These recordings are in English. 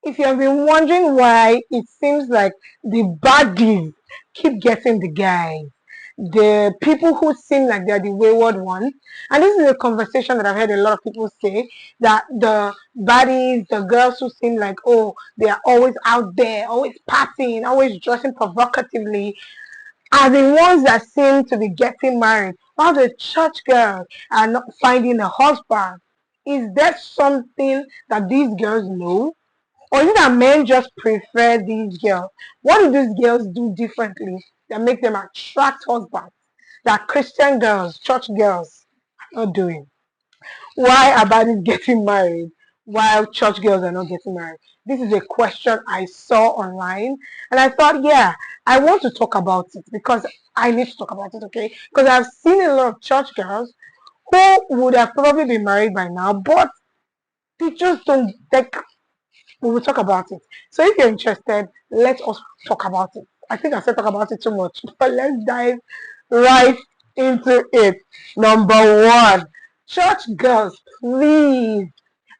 If you have been wondering why it seems like the baddies keep getting the guys, the people who seem like they're the wayward ones, and this is a conversation that I've heard a lot of people say, that the baddies, the girls who seem like, oh, they are always out there, always partying, always dressing provocatively, are the ones that seem to be getting married, while the church girls are not finding a husband. Is there something that these girls know? Or is it that men just prefer these girls? What do these girls do differently that make them attract husbands that Christian girls, church girls are not doing? Why are baddies getting married while church girls are not getting married? This is a question I saw online, and I thought, yeah, I want to talk about it because I need to talk about it, okay? Because I've seen a lot of church girls who would have probably been married by now, but they just don't like. We will talk about it. So if you're interested, let us talk about it. I think I said talk about it too much, but let's dive right into it. Number one, church girls, please.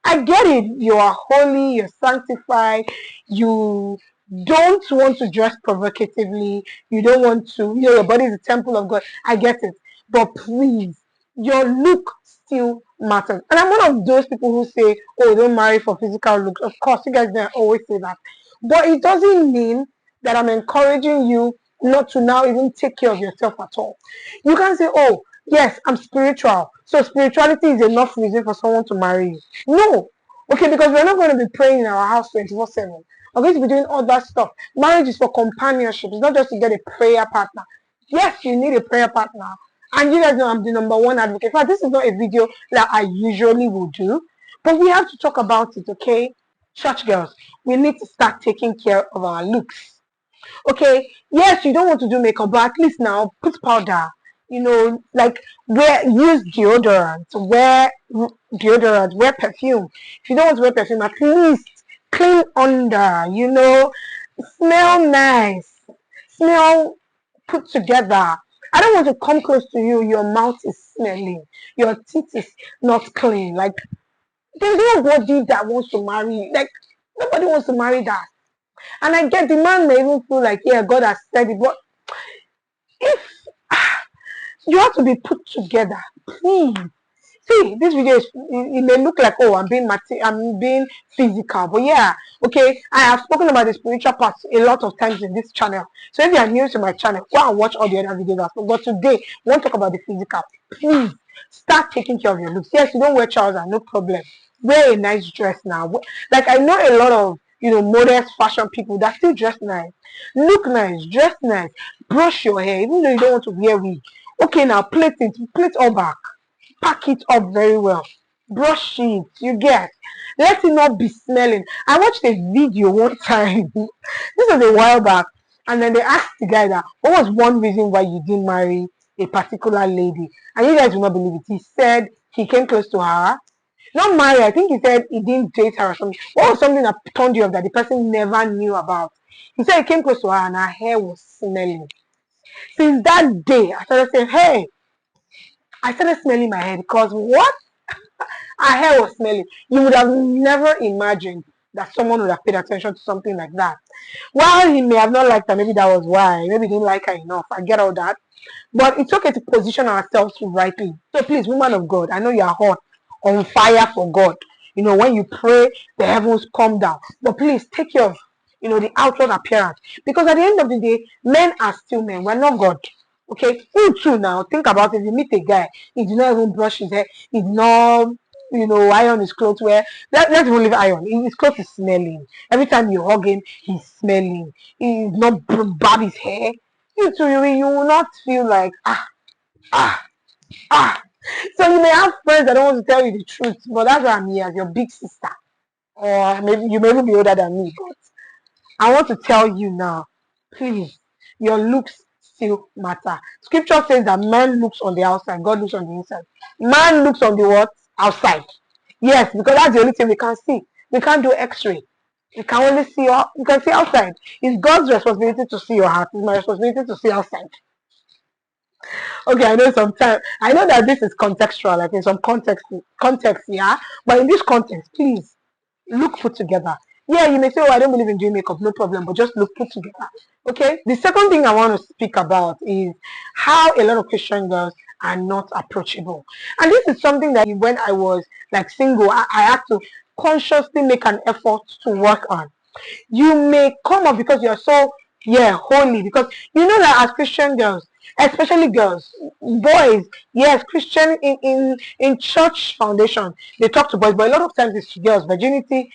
I get it. You are holy, you're sanctified, you don't want to dress provocatively, you don't want to, your body is a temple of God. I get it. But please, your look still matters. And I'm one of those people who say, oh, don't marry for physical looks. Of course, you guys don't always say that. But it doesn't mean that I'm encouraging you not to now even take care of yourself at all. You can say, oh, yes, I'm spiritual. So spirituality is enough reason for someone to marry you. No. Okay, because we're not going to be praying in our house 24/7. We're going to be doing all that stuff. Marriage is for companionship. It's not just to get a prayer partner. Yes, you need a prayer partner. And you guys know I'm the number one advocate. In fact, this is not a video that I usually would do. But we have to talk about it, okay? Church girls, we need to start taking care of our looks. Okay, yes, you don't want to do makeup, but at least now put powder. Like use deodorant, wear deodorant, wear perfume. If you don't want to wear perfume, at least clean under. Smell nice, smell put together. I don't want to come close to you. Your mouth is smelling, your teeth is not clean. Like there's nobody that wants to marry you. Like nobody wants to marry that. And I get the man may even feel like, yeah, God has said it, but if you have to be put together, please. See, this video it may look like, oh, I'm being physical, but yeah, okay, I have spoken about the spiritual part a lot of times in this channel. So if you are new to my channel, go and watch all the other videos. But today, we want to talk about the physical. Please start taking care of your looks. Yes, you don't wear trousers, no problem. Wear a nice dress now. Like I know a lot of modest fashion people that still dress nice, look nice, dress nice, brush your hair, even though you don't want to wear wig. Okay, now plait all back, pack it up very well, brush it, you get. Let it not be smelling. I watched a video one time, this was a while back, and then they asked the guy that, what was one reason why you didn't marry a particular lady? And you guys will not believe it. He said he came close to her. Not marry, I think he said he didn't date her or something. What was something that turned you off that the person never knew about? He said he came close to her and her hair was smelling. Since that day, I started saying, hey, I started smelling my hair because what? Her hair was smelling. You would have never imagined that someone would have paid attention to something like that. While he may have not liked her, maybe that was why. Maybe he didn't like her enough. I get all that. But it's okay to position ourselves rightly. So please, woman of God, I know you are hot, on fire for God. When you pray, the heavens come down. But please take care of, the outward appearance. Because at the end of the day, men are still men. We're not God. Okay? You too now, think about it. If you meet a guy, he did not even brush his hair, he did not, iron his clothes. Let's even leave iron. His clothes is smelling. Every time you hug him, he's smelling. He's not barb his hair. You too, you will not feel like, So you may have friends that don't want to tell you the truth, but that's why I'm here as your big sister. Or maybe you may even be older than me, but I want to tell you now, please, your looks still matter. Scripture says that man looks on the outside, God looks on the inside. Man looks on the what? Outside. Yes, because that's the only thing we can see. We can't do x-ray. We can only see you can see outside. It's God's responsibility to see your heart. It's my responsibility to see outside. Okay, I know that this is contextual, like in some context, yeah. But in this context, please look put together. Yeah, you may say, oh, I don't believe in doing makeup, no problem, but just look put together. Okay. The second thing I want to speak about is how a lot of Christian girls are not approachable. And this is something that when I was like single, I had to consciously make an effort to work on. You may come up because you're so holy, because you know that as Christian girls, especially girls, boys, yes, Christian in church foundation, they talk to boys, but a lot of times it's to girls. Virginity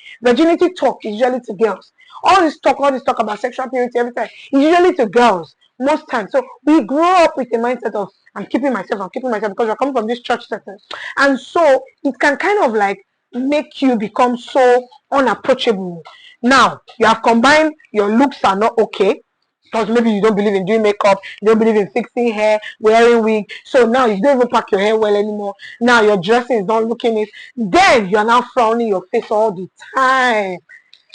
talk is usually to girls. All this talk about sexual purity every time is usually to girls most times. So we grow up with the mindset of I'm keeping myself because we're coming from this church setting, and so it can kind of like make you become so unapproachable. Now you have combined your looks are not okay, because maybe you don't believe in doing makeup, you don't believe in fixing hair, wearing wig. So now you don't even pack your hair well anymore. Now your dressing is not looking it. Then you are now frowning your face all the time.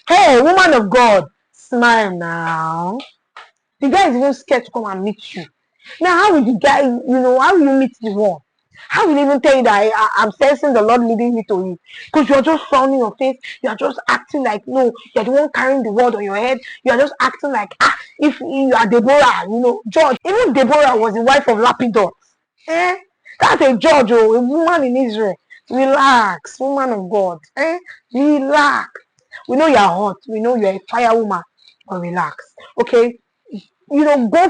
Hey, woman of God, smile now. The guy is even scared to come and meet you. Now, how will the guy, how will you meet the one? How will he even tell you that I'm sensing the Lord leading me to you? Because you're just frowning your face. You're just acting like, no, you're the one carrying the word on your head. You're just acting like, if you are Deborah, George. Even Deborah was the wife of Lapidot. Eh? That's a judge, a woman in Israel. Relax, woman of God. Relax. We know you're hot. We know you're a fire woman. But relax. Okay? Go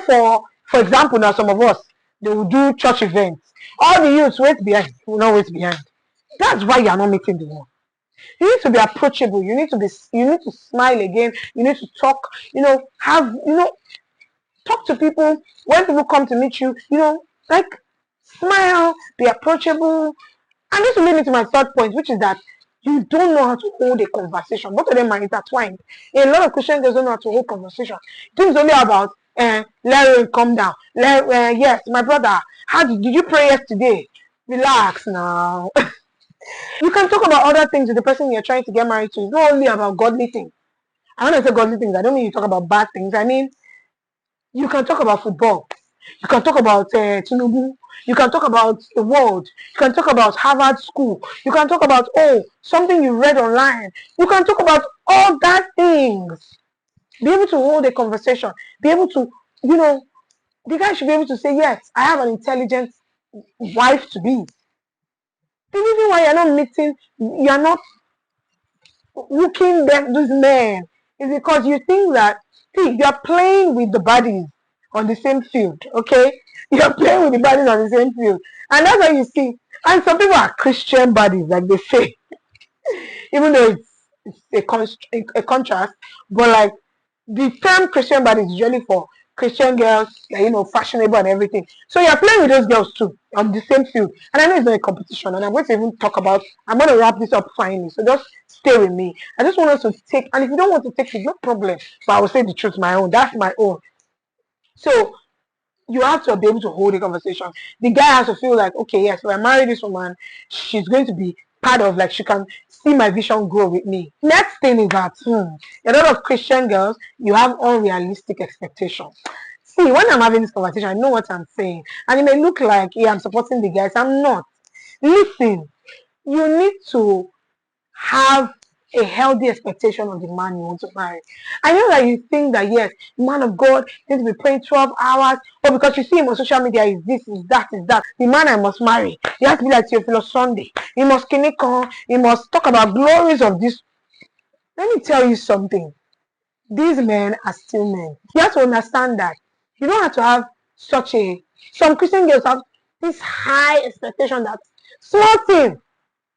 for example, now some of us, they will do church events. All the youths wait behind, will not wait behind. That's why you are not meeting the one. You need to be approachable. You need to smile again. You need to talk. Talk to people when people come to meet you. Like smile, be approachable. And this will lead me to my third point, which is that you don't know how to hold a conversation. Both of them are intertwined. A lot of Christians don't know how to hold conversation. Things only about Larry, calm down. Yes, my brother, did you pray yesterday? Relax now. You can talk about other things with the person you're trying to get married to. It's not only about godly things. I when I say godly things, I don't mean you talk about bad things. I mean you can talk about football. You can talk about Tinubu. You can talk about the world. You can talk about Harvard School. You can talk about something you read online. You can talk about all that things. Be able to hold a conversation. Be able to, the guy should be able to say, yes, I have an intelligent wife to be. The reason why you're not looking these men is because you think that, see, you're playing with the baddies on the same field, okay? You're playing with the baddies on the same field. And that's why you see, and some people are Christian baddies, like they say, even though it's a contrast, but like the term Christian body is usually for Christian girls, fashionable and everything. So you're playing with those girls too on the same field. And I know it's not a competition, and I'm going to even I'm going to wrap this up finally. So just stay with me. I just want us to take, and if you don't want to take it, no problem. But I will say the truth, my own. That's my own. So you have to be able to hold a conversation. The guy has to feel like, okay, yes, if I marry this woman, she's going to be part of, like, she can see my vision grow with me. Next thing is that a lot of Christian girls, you have unrealistic expectations. See, when I'm having this conversation, I know what I'm saying. And it may look like, yeah, I'm supporting the guys. I'm not. Listen, you need to have a healthy expectation of the man you want to marry. I know that you think that, yes, man of God needs to be praying 12 hours, or because you see him on social media, is this, is that, is that. The man I must marry, he has to be like Theophilus Sunday. He must he must talk about glories of this. Let me tell you something. These men are still men. You have to understand that. You don't have to have some Christian girls have this high expectation that small thing,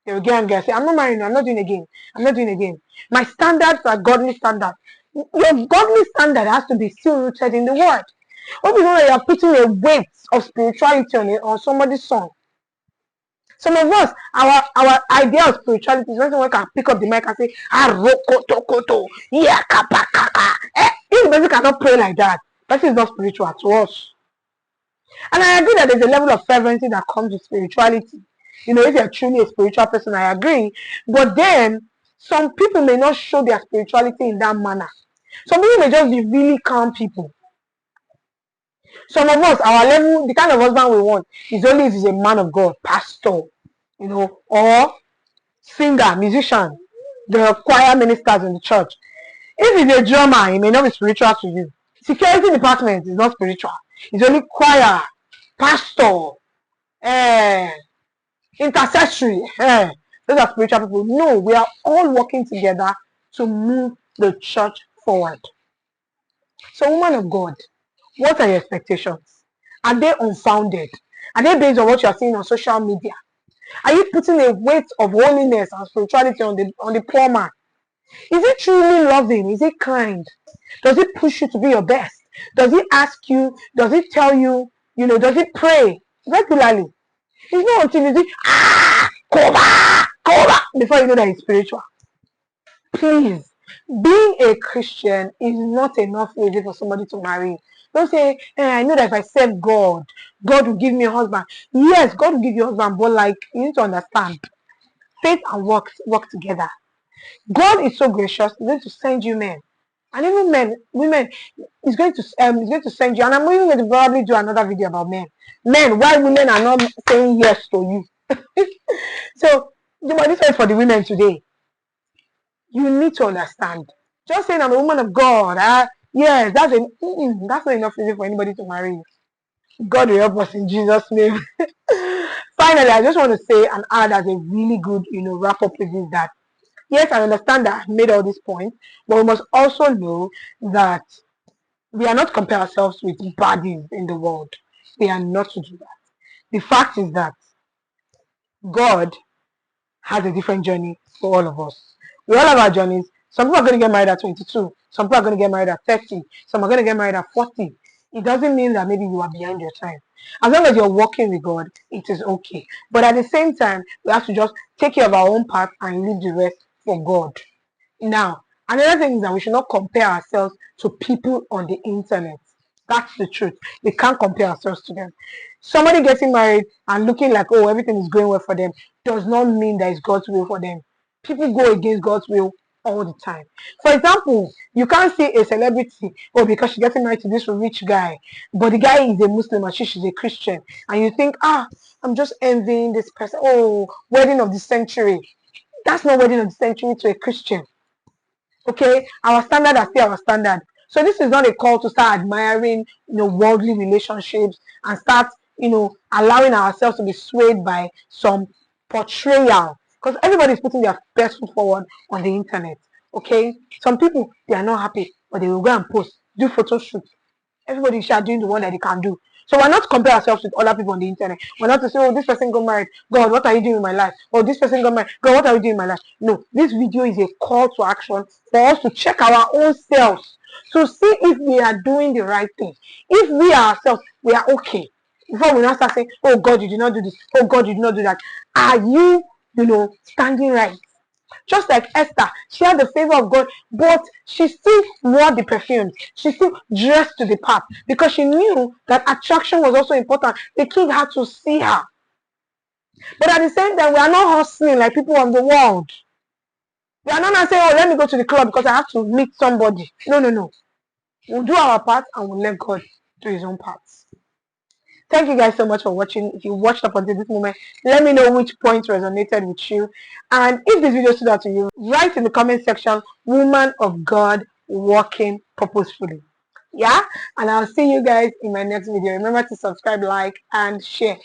they will get and get. Say, I'm not marrying you. I'm not doing again. I'm not doing again. My standards are godly standards. Your godly standard has to be still rooted in the word. Hope you know that you are putting a weight of spirituality on somebody's song. Some of us, our idea of spirituality is when someone can pick up the mic and say, "Arokotokoto, yakapakaka." If the person cannot pray like that, that is not spiritual to us. And I agree that there's a level of fervency that comes with spirituality. If you're truly a spiritual person, I agree. But then, some people may not show their spirituality in that manner. Some people may just be really calm people. Some of us, our level, the kind of husband we want is only if he's a man of God, pastor, or singer, musician. the choir ministers in the church. If he's a drummer, he may not be spiritual to you. Security department is not spiritual. It's only choir, pastor, intercessory. Those are spiritual people. No, we are all working together to move the church forward. So, woman of God, what are your expectations? Are they unfounded? Are they based on what you are seeing on social media? Are you putting a weight of holiness and spirituality on the poor man? Is he truly loving? Is he kind? Does he push you to be your best? Does he ask you? Does he tell you? Does he pray regularly? It's not until you say, cover, before you know that he's spiritual. Please, being a Christian is not enough reason for somebody to marry. Don't say, I know that if I serve God, God will give me a husband. Yes, God will give you a husband, but you need to understand, faith and work together. God is so gracious, he's going to send you men. And even women, he's going to send you. And I'm even going to probably do another video about men. Men, why women are not saying yes to you. So, this is for the women today. You need to understand. Just saying I'm a woman of God, yes, that's not enough reason for anybody to marry you. God will help us in Jesus' name. Finally, I just want to say and add as a really good, wrap up with this, that yes, I understand that I've made all these points, but we must also know that we are not compare ourselves with baddies in the world. We are not to do that. The fact is that God has a different journey for all of us. We all have our journeys. Some people are going to get married at 22. Some people are going to get married at 30. Some are going to get married at 40. It doesn't mean that maybe you are behind your time. As long as you're walking with God, it is okay. But at the same time, we have to just take care of our own path and leave the rest for God. Now, another thing is that we should not compare ourselves to people on the internet. That's the truth. We can't compare ourselves to them. Somebody getting married and looking like, oh, everything is going well for them does not mean that it's God's will for them. People go against God's will all the time. For example, you can't see a celebrity, oh, because she's getting married to this rich guy, but the guy is a Muslim and she's a Christian, and you think, I'm just envying this person. Oh, wedding of the century. That's not wedding of the century to a Christian. Okay, our standard are still our standard. So this is not a call to start admiring, worldly relationships and start, allowing ourselves to be swayed by some portrayal, because everybody is putting their best foot forward on the internet. Okay, some people, they are not happy, but they will go and post, do photo shoot. Everybody is doing the one that they can do. So we're not to compare ourselves with other people on the internet. We're not to say, oh, this person got married. God, what are you doing in my life? Or this person got married. God, what are you doing in my life? No, this video is a call to action for us to check our own selves, to see if we are doing the right thing. If we ourselves, we are okay. Before we now start saying, oh God, you did not do this. Oh God, you did not do that. Are you, standing right? Just like Esther, she had the favor of God, but she still wore the perfumes. She still dressed to the part because she knew that attraction was also important. The king had to see her. But at the same time, we are not hustling like people of the world. We are not saying, oh, let me go to the club because I have to meet somebody. No. We'll do our part and we'll let God do his own parts. Thank you guys so much for watching. If you watched up until this moment, let me know which point resonated with you. And if this video stood out to you, write in the comment section, woman of God walking purposefully. Yeah? And I'll see you guys in my next video. Remember to subscribe, like, and share.